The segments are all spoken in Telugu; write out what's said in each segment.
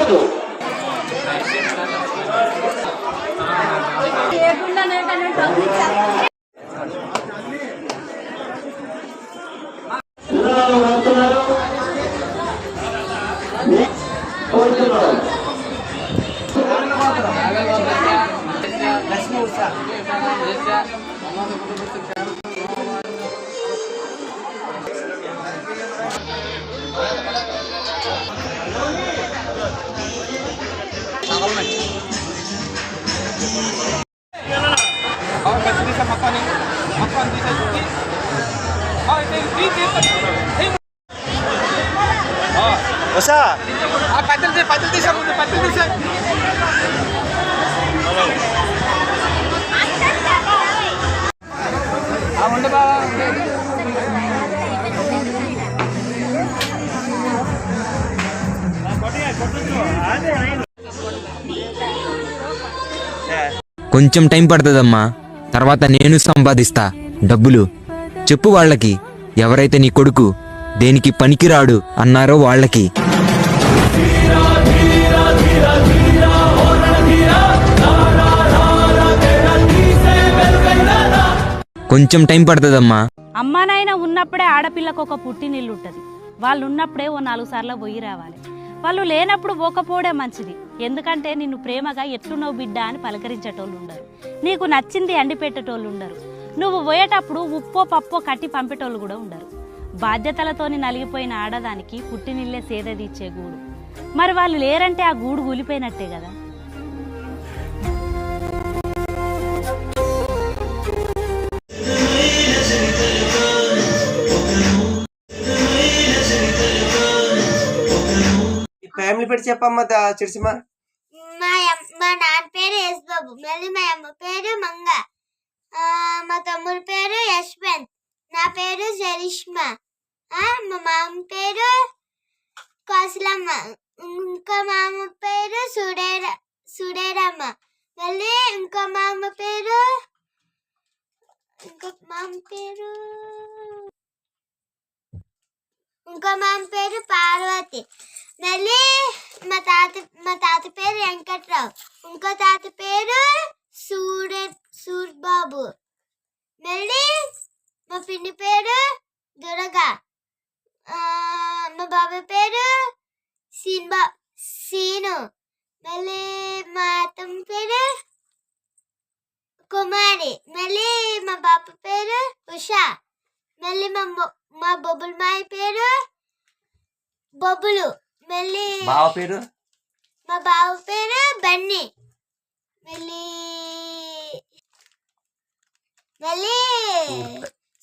జరగదు. Masa? Patil di sa mundo, patil di sa. Unde ba? కొంచెం టైం పడుతుందమ్మా, తర్వాత నేను సంపాదిస్తా డబ్బులు. చెప్పు వాళ్ళకి, ఎవరైతే నీ కొడుకు దేనికి పనికిరాడు అన్నారో వాళ్ళకి. కొంచెం టైం పడుతుందమ్మా. అమ్మా నాయన ఉన్నప్పుడే ఆడపిల్లకు ఒక పుట్టినిల్లు ఉంటుంది. వాళ్ళు ఉన్నప్పుడే ఓ 4 సార్లు పోయి రావాలి. వాళ్ళు లేనప్పుడు పోకపోవడే మంచిది. ఎందుకంటే నిన్ను ప్రేమగా ఎట్లున్నావు బిడ్డ అని పలకరించేటోళ్ళు ఉండరు, నీకు నచ్చింది అండి పెట్టేటోళ్ళు ఉండరు, నువ్వు పోయేటప్పుడు ఉప్పో పప్పో కట్టి పంపేటోళ్ళు కూడా ఉండరు. బాధ్యతలతోని నలిగిపోయిన ఆడదానికి పుట్టినిల్లే సేదదీచ్చే గూడు. మరి వాళ్ళు లేరంటే ఆ గూడు కూలిపోయినట్టే కదా. ఫ్యామిలీ పేరు చెప్పమ్మా చిడిసిమా. మా నాన్న పేరు యశ్బాబు, మళ్ళీ మా అమ్మ పేరు మంగ, మా తమ్ముడి పేరు యశ్వంత్, నా పేరు జరిష్మా, మా మామ పేరు కౌసలమ్మ, ఇంకా మా అమ్మ పేరు సుడేరమ్మ, మళ్ళీ ఇంకా మా అమ్మ పేరు పార్వతి, మళ్ళీ మా తాత పేరు వెంకట్రావు, ఇంకో తాత పేరు సూర్బాబు, మళ్ళీ మా పిన్ని పేరు దుర్గా, మా బాబాయ్ పేరు సీను, మళ్ళీ మా అత్తమ్మ పేరు కుమారి, మళ్ళీ మా బాప పేరు ఉషా, మళ్ళీ మా బొబ్బుల మాయ పేరు బొబ్బులు, మళ్ళీ బావ పేరు మా బావ పేరు బన్నీ, మళ్ళీ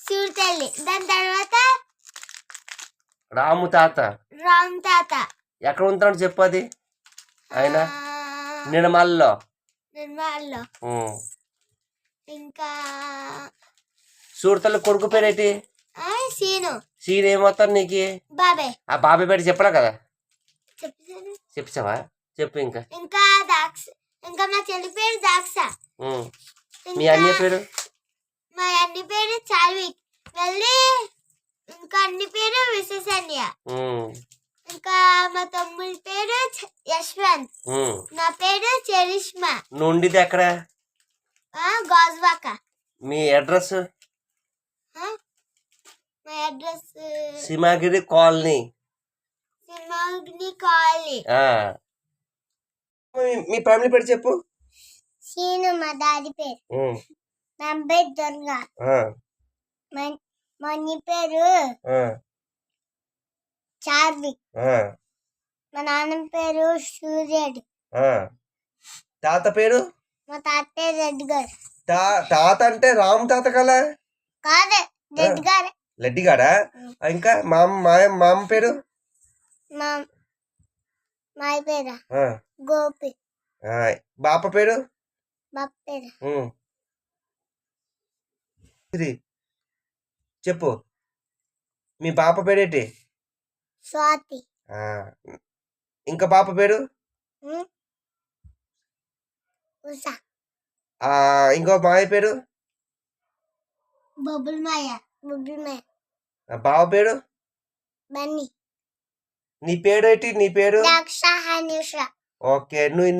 సూర్తల్లి, దాని తర్వాత రాము తాత. రామ్ తాత ఎక్కడ ఉంటాడు చెప్పది ఆయన? నిర్మల్లో. ఇంకా సూర్తల్లి కొడుకు పేరేటి? సీను. సీన్ ఏమవుతారు నీకు? బాబాయ్. ఆ బాబాయ్ పేరు చెప్పరా కదా? చెప్పావా? చెప్పు. ఇంకా ఇంకా మా చెల్లి పేరు దాక్ష. మీ అన్నయ్య పేరు? మా అన్ని పేరు చార్విక్, మళ్ళీ ఇంకా అన్ని పేరు విశేషన్య, ఇంకా మా తమ్ముడి పేరు యశ్వంత్, నా పేరు చరిష్మా. నుండిది ఎక్కడ? గాజువాక. మీ అడ్రస్? మా అడ్రస్ సింహగిరి కాలనీ. మీ ఫ్యామిలీ పేరు చెప్పు. సీను మా డాడీ పేరు, నా పేరు దుర్గా, మనీ పేరు చార్విక్, మా నాన్న పేరు సూర్యుడు. తాత పేరు? మా తాత పేరు రెడ్డి గారు. తాత అంటే రామ్ తాత కదా? కాదే, రెడ్డి గారు. రెడ్డి గారా? ఇంకా మామ పేరు? మాయ పేరు గోపి. బాప పేరు? బాప పేరు చెప్పు. మీ పాప పేరేటి? స్వాతి. ఇంకా పాప పేరు? ఉషా. ఇంకో మాయ పేరు? బొబ్బుల మాయ. బావ పేరు? బన్నీ. నీ పేరు ఏంటి? నీ పేరు? దక్ష హనుష. ఓకే. నువ్వు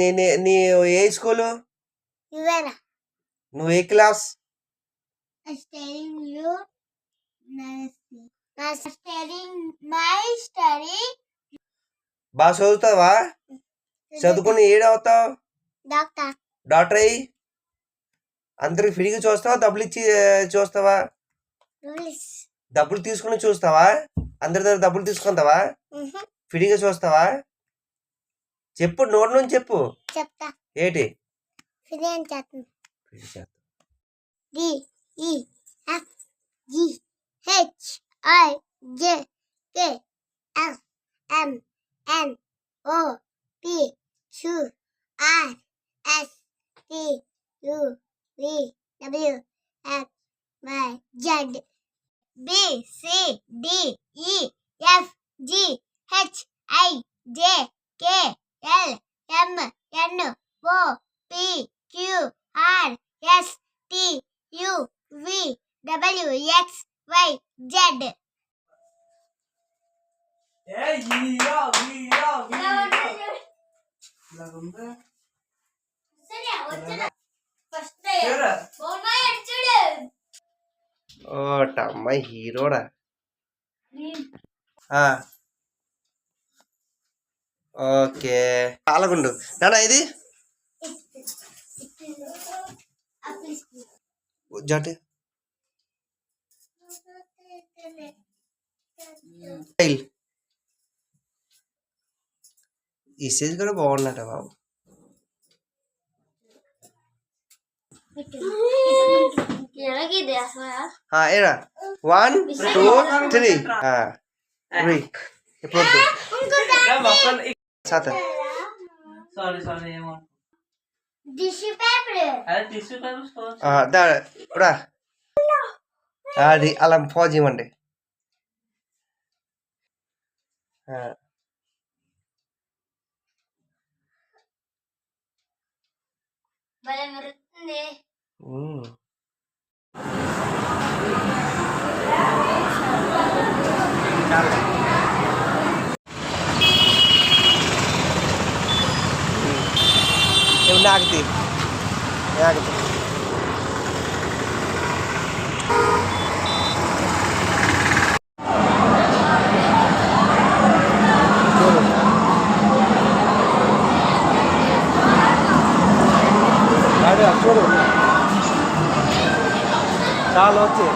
నీ ఏ స్కూలు? యువరా. నువ్వు ఏ class? Studying you. Studying my study. బాగా చదువుతావా? చదువుకుని ఏడవుతావు? Doctor. డాక్టర్ అయ్యి అందరికి ఫ్రీగా చూస్తావా? డబ్బులు ఇచ్చి చూస్తావా? Rules. డబ్బులు తీసుకుని చూస్తావా? అందరి దగ్గర డబ్బులు తీసుకుంటావా? ఫ్రీగా చూస్తావా? చెప్పు, నోటి నుంచి చెప్పు. చెప్తా. ఏంటి? ఫ్రీ అని చెప్తాను. ఫ్రీ చేస్తా. D E F G H I J K L M N O P Q R S T U V W X Y Z. B C D E F G H I J K L M N O P Q R S T U V W X Y Z. ఓటమ్మ హీరోడా. ఓకే, అలాగుండు నానా. ఇది జాటి ఈ స్టేజ్ కూడా బాగున్నట బాబు. ఏరా 1 2 3 ఇప్పుడు సాత టిష్యూ పేపర్. అది అలా పాజ్ ఇవ్వండి. భలే మెరుస్తుంది. ఆగితే ఆగితే చూడు చాలా వచ్చి